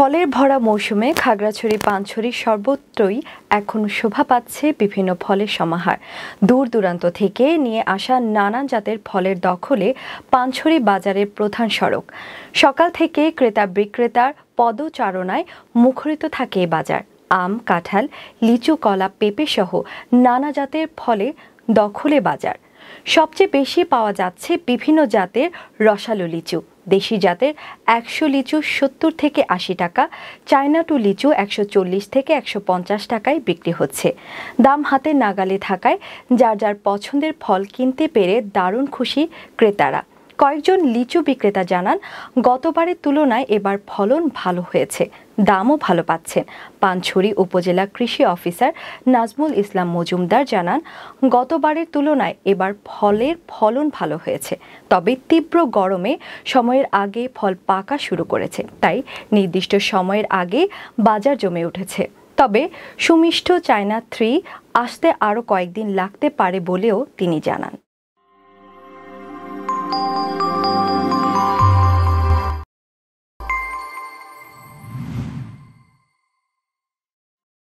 ফলের ভরা মৌসুমে খাগড়াছড়ি পানছড়ি সর্বত্রই এখন শোভা পাচ্ছে বিভিন্ন ফলের সমাহার। দূর দূরান্ত থেকে নিয়ে আসা নানান জাতের ফলের দখলে পানছড়ি বাজারের প্রধান সড়ক। সকাল থেকে ক্রেতা বিক্রেতার পদচারণায় মুখরিত থাকে এ বাজার। আম, কাঁঠাল, লিচু, কলা, পেঁপে সহ নানা জাতের ফলে দখলে বাজার। সবচেয়ে বেশি পাওয়া যাচ্ছে বিভিন্ন জাতের রসালো লিচু। দেশি জাতের 100 লিচু 70 থেকে 80 টাকা, চায়না টু লিচু 140 থেকে 150 টাকায় বিক্রি হচ্ছে। দাম হাতে নাগালে থাকায় যার যার পছন্দের ফল কিনতে পেরে দারুণ খুশি ক্রেতারা। কয়েকজন লিচু বিক্রেতা জানান, গতবারের তুলনায় এবার ফলন ভালো হয়েছে, দামও ভালো পাচ্ছেন। পানছড়ি উপজেলা কৃষি অফিসার নাজমুল ইসলাম মজুমদার জানান, গতবারের তুলনায় এবার ফলের ফলন ভালো হয়েছে, তবে তীব্র গরমে সময়ের আগে ফল পাকা শুরু করেছে, তাই নির্দিষ্ট সময়ের আগে বাজার জমে উঠেছে। তবে সুমিষ্ট চায়না 3 আসতে আরও কয়েকদিন লাগতে পারে বলেও তিনি জানান।